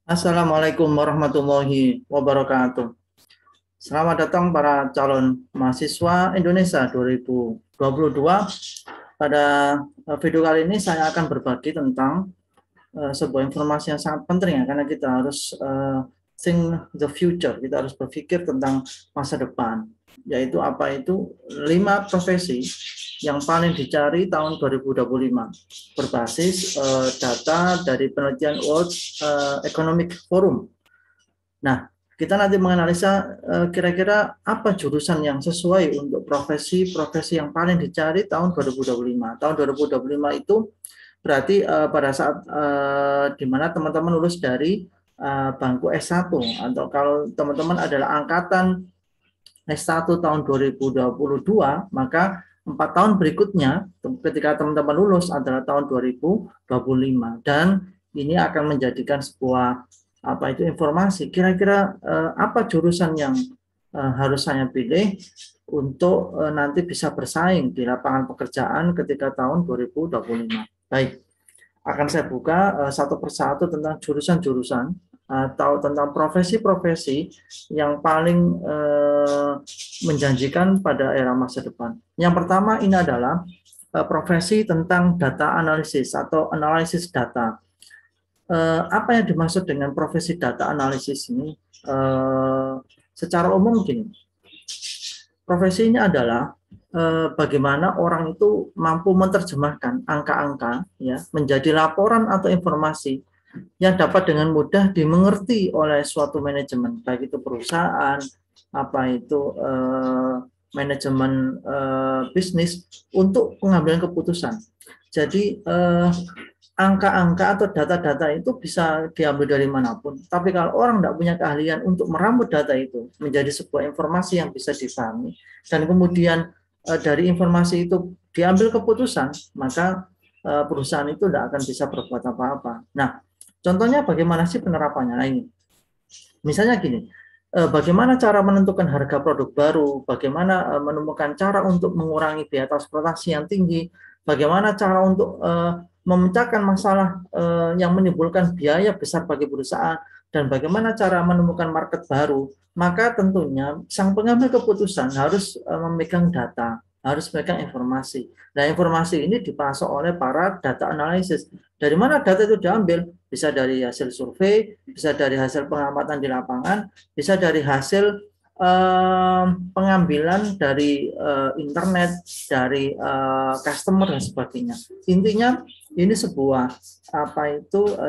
Assalamualaikum warahmatullahi wabarakatuh. Selamat datang para calon mahasiswa Indonesia 2022. Pada video kali ini saya akan berbagi tentang sebuah informasi yang sangat penting ya, karena kita harus think the future, kita harus berpikir tentang masa depan, yaitu apa itu 5 profesi yang paling dicari tahun 2025 berbasis data dari penelitian World Economic Forum. Nah, kita nanti menganalisa kira-kira apa jurusan yang sesuai untuk profesi-profesi yang paling dicari tahun 2025. Tahun 2025 itu berarti pada saat di mana teman-teman lulus dari bangku S1, atau kalau teman-teman adalah angkatan S1 tahun 2022, maka 4 tahun berikutnya ketika teman-teman lulus adalah tahun 2025, dan ini akan menjadikan sebuah informasi kira-kira apa jurusan yang harus saya pilih untuk nanti bisa bersaing di lapangan pekerjaan ketika tahun 2025. Baik, akan saya buka satu persatu tentang jurusan-jurusan atau tentang profesi-profesi yang paling menjanjikan pada era masa depan. Yang pertama ini adalah profesi tentang data analisis atau analisis data. Apa yang dimaksud dengan profesi data analisis ini? Secara umum gini, profesi ini adalah bagaimana orang itu mampu menerjemahkan angka-angka ya menjadi laporan atau informasi yang dapat dengan mudah dimengerti oleh suatu manajemen, baik itu perusahaan, manajemen bisnis, untuk pengambilan keputusan. Jadi angka-angka atau data-data itu bisa diambil dari manapun, tapi kalau orang tidak punya keahlian untuk merambut data itu menjadi sebuah informasi yang bisa dipahami, dan kemudian dari informasi itu diambil keputusan, maka perusahaan itu tidak akan bisa berbuat apa-apa. Nah, contohnya bagaimana sih penerapannya? Nah, ini misalnya gini, bagaimana cara menentukan harga produk baru, bagaimana menemukan cara untuk mengurangi biaya transportasi yang tinggi, bagaimana cara untuk memecahkan masalah yang menimbulkan biaya besar bagi perusahaan, dan bagaimana cara menemukan market baru. Maka tentunya sang pengambil keputusan harus memegang data, harus memegang informasi. Nah, informasi ini dipasok oleh para data analisis. Dari mana data itu diambil? Bisa dari hasil survei, bisa dari hasil pengamatan di lapangan, bisa dari hasil pengambilan dari internet, dari customer dan sebagainya. Intinya ini sebuah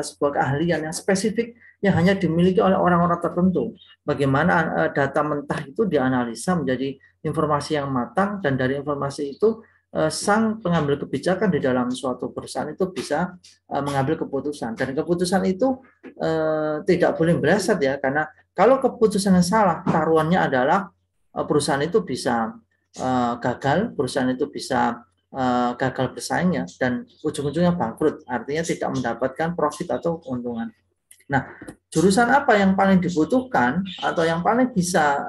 sebuah keahlian yang spesifik yang hanya dimiliki oleh orang-orang tertentu. Bagaimana data mentah itu dianalisa menjadi informasi yang matang, dan dari informasi itu sang pengambil kebijakan di dalam suatu perusahaan itu bisa mengambil keputusan, dan keputusan itu tidak boleh meleset ya, karena kalau keputusannya salah, taruhannya adalah perusahaan itu bisa gagal, perusahaan itu bisa gagal bersaing ya, dan ujung-ujungnya bangkrut, artinya tidak mendapatkan profit atau keuntungan. Nah, jurusan apa yang paling dibutuhkan atau yang paling bisa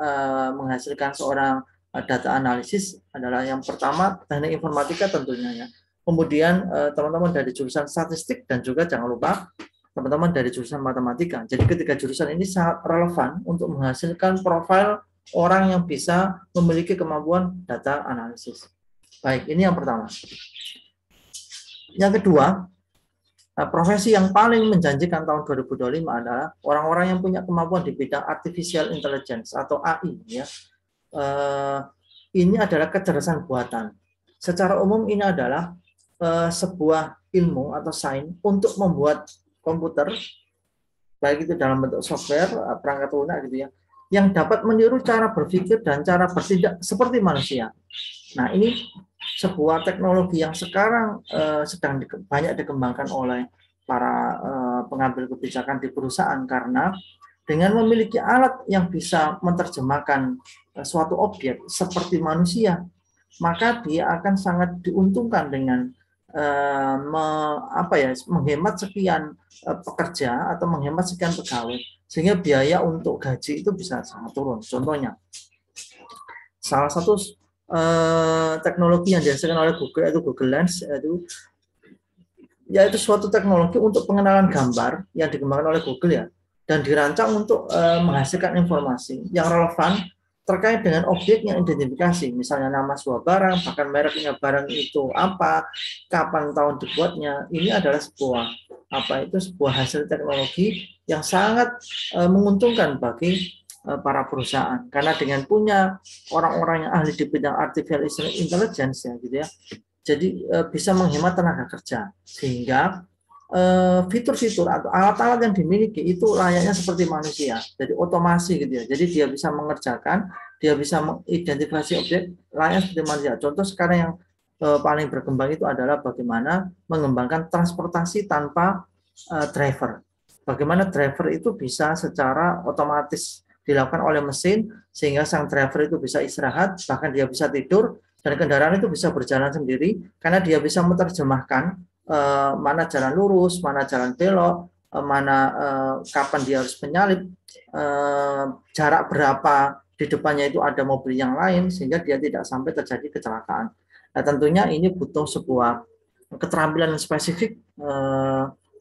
menghasilkan seorang data analisis adalah yang pertama teknik informatika tentunya ya. Kemudian teman-teman dari jurusan statistik, dan juga jangan lupa teman-teman dari jurusan matematika. Jadi ketiga jurusan ini sangat relevan untuk menghasilkan profil orang yang bisa memiliki kemampuan data analisis. Baik, ini yang pertama. Yang kedua, profesi yang paling menjanjikan tahun 2025 adalah orang-orang yang punya kemampuan di bidang artificial intelligence atau AI ya. Ini adalah kecerdasan buatan. Secara umum ini adalah sebuah ilmu atau sains untuk membuat komputer, baik itu dalam bentuk software, perangkat lunak gitu ya, yang dapat meniru cara berpikir dan cara bertindak seperti manusia. Nah, ini sebuah teknologi yang sekarang sedang banyak dikembangkan oleh para pengambil kebijakan di perusahaan, karena dengan memiliki alat yang bisa menerjemahkan suatu objek seperti manusia, maka dia akan sangat diuntungkan dengan menghemat sekian pekerja atau menghemat sekian pegawai, sehingga biaya untuk gaji itu bisa sangat turun. Contohnya, salah satu teknologi yang dihasilkan oleh Google itu Google Lens, yaitu suatu teknologi untuk pengenalan gambar yang dikembangkan oleh Google ya. dan dirancang untuk menghasilkan informasi yang relevan terkait dengan objek yang identifikasi, misalnya nama sebuah barang, bahkan mereknya barang itu apa, kapan tahun dibuatnya. Ini adalah sebuah hasil teknologi yang sangat menguntungkan bagi para perusahaan, karena dengan punya orang-orang yang ahli di bidang artificial intelligence ya gitu ya, jadi bisa menghemat tenaga kerja, sehingga fitur-fitur atau alat-alat yang dimiliki itu layaknya seperti manusia, jadi otomasi gitu ya. Jadi dia bisa mengerjakan, dia bisa mengidentifikasi objek layaknya seperti manusia. Contoh sekarang yang paling berkembang itu adalah bagaimana mengembangkan transportasi tanpa driver. Bagaimana driver itu bisa secara otomatis dilakukan oleh mesin, sehingga sang driver itu bisa istirahat, bahkan dia bisa tidur, dan kendaraan itu bisa berjalan sendiri karena dia bisa menerjemahkan mana jalan lurus, mana jalan belok, kapan dia harus menyalip, jarak berapa di depannya itu ada mobil yang lain, sehingga dia tidak sampai terjadi kecelakaan. Nah, tentunya ini butuh sebuah keterampilan spesifik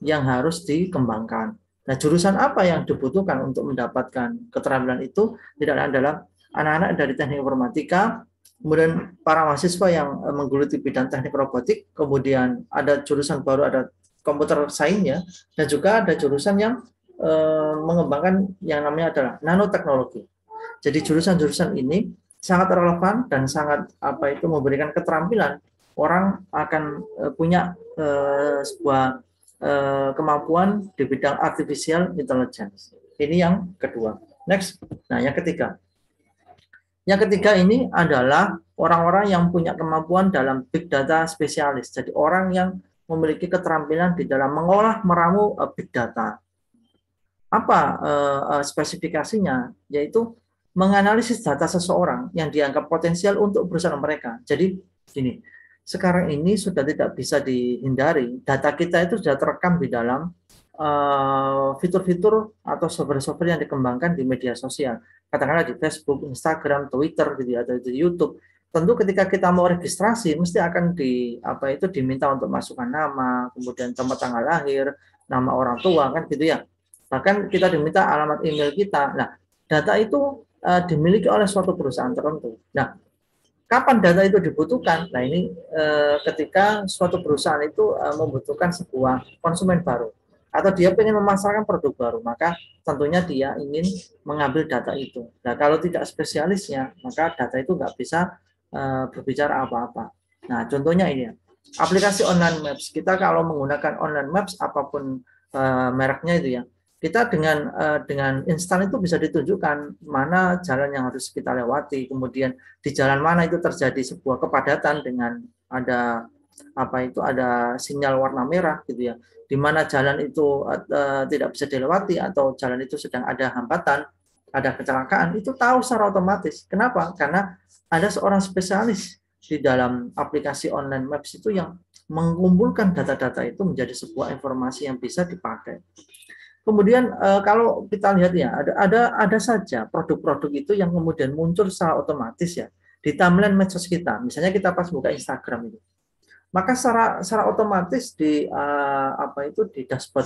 yang harus dikembangkan. Nah, jurusan apa yang dibutuhkan untuk mendapatkan keterampilan itu? Tidak adalah anak-anak dari teknik informatika, kemudian para mahasiswa yang menggeluti bidang teknik robotik, kemudian ada jurusan baru, ada komputer science ya, dan juga ada jurusan yang mengembangkan yang namanya adalah nanoteknologi. Jadi jurusan-jurusan ini sangat relevan dan sangat memberikan keterampilan orang akan punya sebuah kemampuan di bidang artificial intelligence. Ini yang kedua. Next. Nah, yang ketiga. Yang ketiga ini adalah orang-orang yang punya kemampuan dalam big data spesialis. Jadi orang yang memiliki keterampilan di dalam mengolah, meramu big data. Apa spesifikasinya? Yaitu menganalisis data seseorang yang dianggap potensial untuk perusahaan mereka. Jadi gini, sekarang ini sudah tidak bisa dihindari, data kita itu sudah terekam di dalam fitur-fitur atau software-software yang dikembangkan di media sosial, katakanlah di Facebook, Instagram, Twitter, gitu ya, atau di YouTube. Tentu ketika kita mau registrasi, mesti akan diminta untuk masukkan nama, kemudian tempat tanggal lahir, nama orang tua, kan gitu ya. Bahkan kita diminta alamat email kita. Nah, data itu dimiliki oleh suatu perusahaan tertentu. Nah, kapan data itu dibutuhkan? Nah, ini ketika suatu perusahaan itu membutuhkan sebuah konsumen baru, atau dia ingin memasarkan produk baru, maka tentunya dia ingin mengambil data itu. Nah, kalau tidak spesialisnya, maka data itu nggak bisa berbicara apa-apa. Nah, contohnya ini ya, aplikasi online maps. Kita kalau menggunakan online maps, apapun mereknya itu ya, kita dengan instan itu bisa ditunjukkan mana jalan yang harus kita lewati, kemudian di jalan mana itu terjadi sebuah kepadatan dengan ada ada sinyal warna merah gitu ya, di mana jalan itu tidak bisa dilewati atau jalan itu sedang ada hambatan, ada kecelakaan, itu tahu secara otomatis. Kenapa? Karena ada seorang spesialis di dalam aplikasi online maps itu yang mengumpulkan data-data itu menjadi sebuah informasi yang bisa dipakai. Kemudian kalau kita lihat ya, ada saja produk-produk itu yang kemudian muncul secara otomatis ya di timeline medsos kita. Misalnya kita pas buka Instagram itu, maka secara otomatis di di dashboard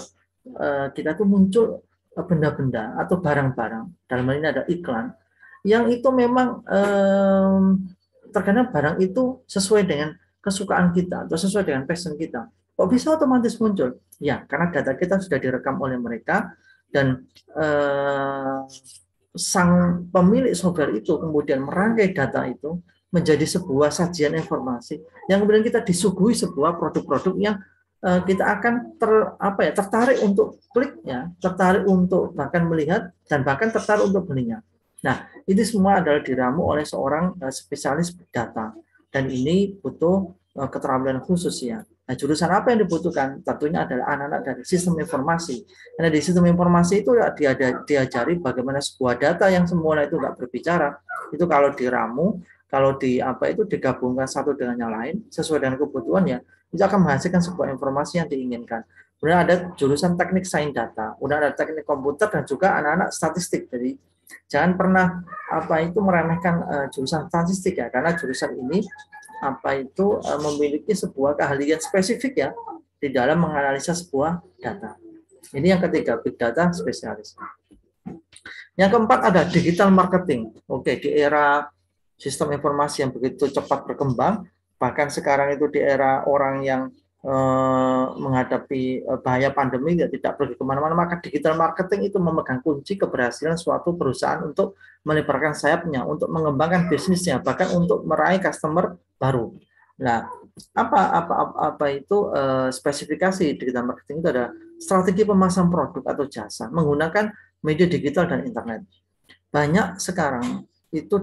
kita tuh muncul benda-benda atau barang-barang, dalam hal ini ada iklan yang itu memang terkadang barang itu sesuai dengan kesukaan kita atau sesuai dengan passion kita. Kok bisa otomatis muncul? Ya, karena data kita sudah direkam oleh mereka, dan sang pemilik software itu kemudian merangkai data itu menjadi sebuah sajian informasi yang kemudian kita disuguhi sebuah produk-produk yang kita akan tertarik untuk klik ya, tertarik untuk bahkan melihat, dan bahkan tertarik untuk belinya. Nah, ini semua adalah diramu oleh seorang spesialis big data, dan ini butuh keterampilan khusus ya. Nah, jurusan apa yang dibutuhkan? Tentunya adalah anak-anak dari sistem informasi. Karena di sistem informasi itu diajari bagaimana sebuah data yang semula itu nggak berbicara, itu kalau diramu, kalau digabungkan satu dengan yang lain sesuai dengan kebutuhan ya, itu akan menghasilkan sebuah informasi yang diinginkan. Kemudian ada jurusan teknik sains data, kemudian ada teknik komputer, dan juga anak-anak statistik. Jadi jangan pernah meremehkan jurusan statistik ya, karena jurusan ini memiliki sebuah keahlian spesifik ya di dalam menganalisa sebuah data. Ini yang ketiga, big data spesialis. Yang keempat ada digital marketing. Oke, di era sistem informasi yang begitu cepat berkembang, bahkan sekarang itu di era orang yang menghadapi bahaya pandemi, tidak pergi kemana-mana, maka digital marketing itu memegang kunci keberhasilan suatu perusahaan untuk melebarkan sayapnya, untuk mengembangkan bisnisnya, bahkan untuk meraih customer baru. Nah, apa itu spesifikasi digital marketing itu ada strategi pemasang produk atau jasa menggunakan media digital dan internet. Banyak sekarang itu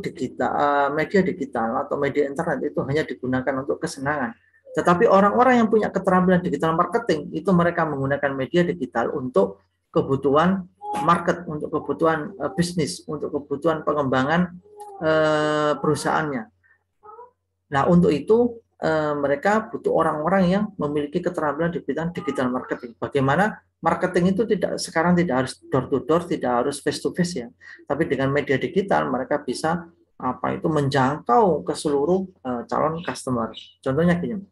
media digital atau media internet itu hanya digunakan untuk kesenangan. Tetapi orang-orang yang punya keterampilan digital marketing itu mereka menggunakan media digital untuk kebutuhan market, untuk kebutuhan bisnis, untuk kebutuhan pengembangan perusahaannya. Nah, untuk itu mereka butuh orang-orang yang memiliki keterampilan di bidang digital marketing. Bagaimana marketing itu sekarang tidak harus door to door, tidak harus face to face ya. Tapi dengan media digital mereka bisa menjangkau ke seluruh calon customer. Contohnya gini,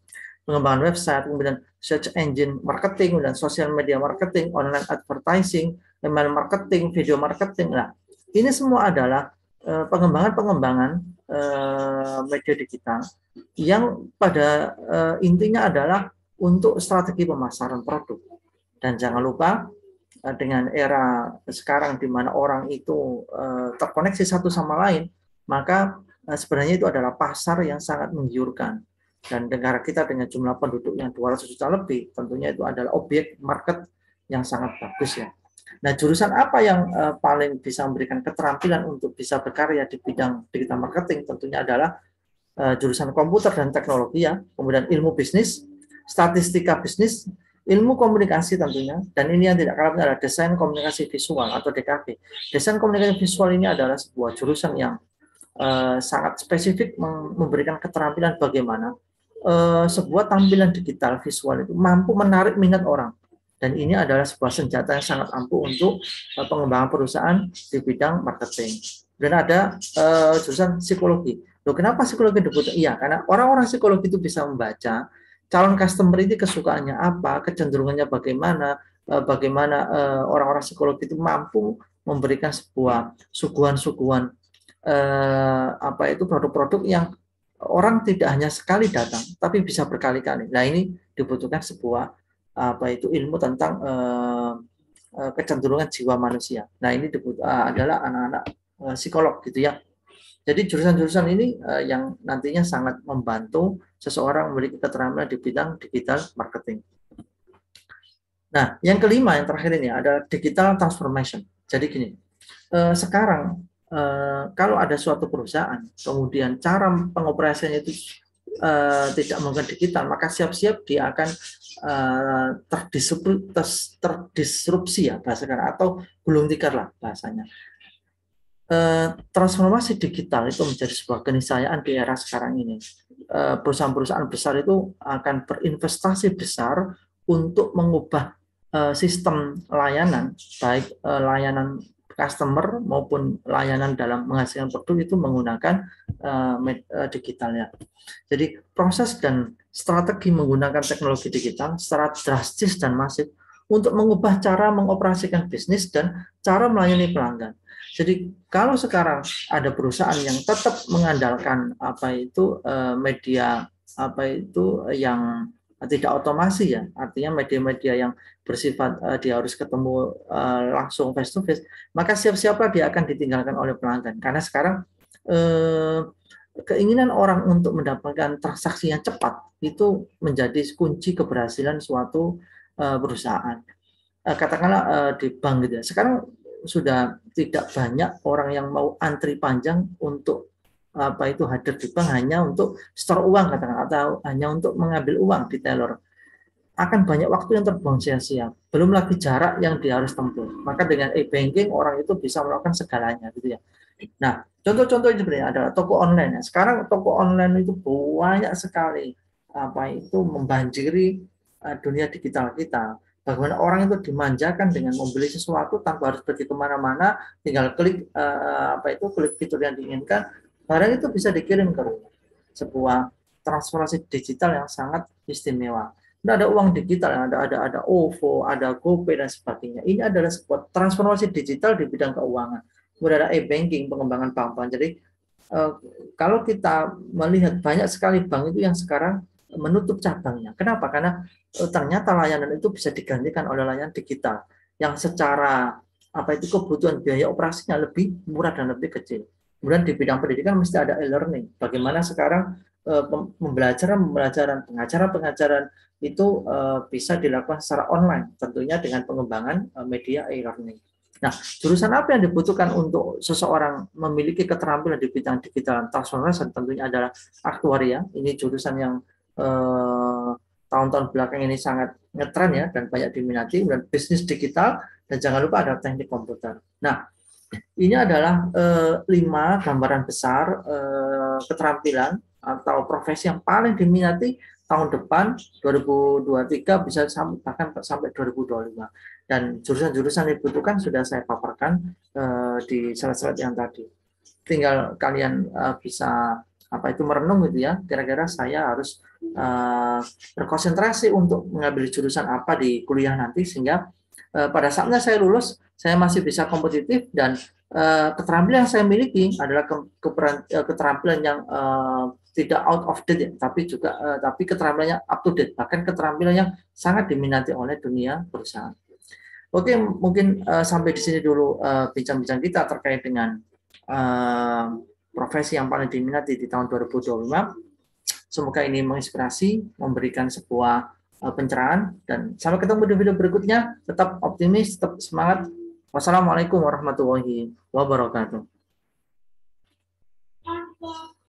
pengembangan website, kemudian search engine marketing, dan social media marketing, online advertising, email marketing, video marketing. Nah, ini semua adalah pengembangan media digital yang pada intinya adalah untuk strategi pemasaran produk. Dan jangan lupa dengan era sekarang di mana orang itu terkoneksi satu sama lain, maka sebenarnya itu adalah pasar yang sangat menggiurkan. Dan negara kita dengan jumlah penduduk yang 200 juta lebih, tentunya itu adalah objek market yang sangat bagus ya. Nah, jurusan apa yang paling bisa memberikan keterampilan untuk bisa berkarya di bidang digital marketing? Tentunya adalah jurusan komputer dan teknologi ya, kemudian ilmu bisnis, statistika bisnis, ilmu komunikasi tentunya, dan ini yang tidak kalah adalah desain komunikasi visual atau DKV. Desain komunikasi visual ini adalah sebuah jurusan yang sangat spesifik memberikan keterampilan bagaimana sebuah tampilan digital visual itu mampu menarik minat orang. Dan ini adalah sebuah senjata yang sangat ampuh untuk pengembangan perusahaan di bidang marketing. Dan ada jurusan psikologi. Loh, kenapa psikologi dibutuhkan? Iya, karena orang-orang psikologi itu bisa membaca calon customer ini kesukaannya apa, kecenderungannya bagaimana, bagaimana orang-orang psikologi itu mampu memberikan sebuah suguhan-suguhan produk-produk yang orang tidak hanya sekali datang, tapi bisa berkali-kali. Nah, ini dibutuhkan sebuah ilmu tentang kecenderungan jiwa manusia. Nah, ini adalah anak-anak psikolog gitu ya. Jadi jurusan-jurusan ini yang nantinya sangat membantu seseorang memiliki keterampilan di bidang digital marketing. Nah, yang kelima, yang terakhir ini adalah digital transformation. Jadi gini, sekarang kalau ada suatu perusahaan, kemudian cara pengoperasiannya itu tidak menggunakan digital, maka siap-siap dia akan terdisrupsi ya bahasa sekarang, atau gulung tikar lah bahasanya. Transformasi digital itu menjadi sebuah keniscayaan di era sekarang ini. Perusahaan-perusahaan besar itu akan berinvestasi besar untuk mengubah sistem layanan, baik layanan customer maupun layanan dalam menghasilkan produk itu menggunakan digitalnya. Jadi proses dan strategi menggunakan teknologi digital secara drastis dan masif untuk mengubah cara mengoperasikan bisnis dan cara melayani pelanggan. Jadi kalau sekarang ada perusahaan yang tetap mengandalkan media yang tidak otomasi ya, artinya media-media yang bersifat dia harus ketemu langsung face to face, maka siap-siaplah dia akan ditinggalkan oleh pelanggan, karena sekarang keinginan orang untuk mendapatkan transaksi yang cepat itu menjadi kunci keberhasilan suatu perusahaan. Katakanlah di bank gitu ya, sekarang sudah tidak banyak orang yang mau antri panjang untuk hadir di bank hanya untuk store uang katakan, atau hanya untuk mengambil uang di teller. Akan banyak waktu yang terbuang sia-sia, belum lagi jarak yang dia harus tempuh. Maka dengan e-banking orang itu bisa melakukan segalanya gitu ya. Nah, contoh-contoh sebenarnya adalah toko online. Sekarang toko online itu banyak sekali membanjiri dunia digital kita. Bagaimana orang itu dimanjakan dengan membeli sesuatu tanpa harus pergi kemana-mana, tinggal klik klik fitur yang diinginkan, barang itu bisa dikirim ke rumah. Sebuah transformasi digital yang sangat istimewa. Tidak ada uang digital, ada OVO, ada GoPay dan sebagainya. Ini adalah sebuah transformasi digital di bidang keuangan. Kemudian ada e-banking, pengembangan bank-bank. Jadi kalau kita melihat banyak sekali bank itu yang sekarang menutup cabangnya. Kenapa? Karena ternyata layanan itu bisa digantikan oleh layanan digital yang secara apa itu kebutuhan biaya operasinya lebih murah dan lebih kecil. Kemudian di bidang pendidikan mesti ada e-learning. Bagaimana sekarang pembelajaran pengajaran itu bisa dilakukan secara online, tentunya dengan pengembangan media e-learning. Nah, jurusan apa yang dibutuhkan untuk seseorang memiliki keterampilan di bidang digital transformation tentunya adalah aktuaria. Ini jurusan yang tahun-tahun belakang ini sangat ngetren ya dan banyak diminati. Dan bisnis digital dan jangan lupa ada teknik komputer. Nah, ini adalah 5 gambaran besar keterampilan atau profesi yang paling diminati tahun depan 2023 bisa bahkan sampai 2025. Dan jurusan-jurusan yang dibutuhkan sudah saya paparkan di slide-slide yang tadi. Tinggal kalian bisa apa itu merenung gitu ya. Kira-kira saya harus berkonsentrasi untuk mengambil jurusan apa di kuliah nanti sehingga pada saatnya saya lulus saya masih bisa kompetitif dan keterampilan yang saya miliki adalah keterampilan yang tidak out of date, tapi juga tapi keterampilannya up to date, bahkan keterampilan yang sangat diminati oleh dunia perusahaan. Oke, mungkin sampai di sini dulu bincang-bincang kita terkait dengan profesi yang paling diminati di tahun 2025. Semoga ini menginspirasi, memberikan sebuah pencerahan, dan sampai ketemu di video berikutnya. Tetap optimis, tetap semangat. Wassalamualaikum warahmatullahi wabarakatuh.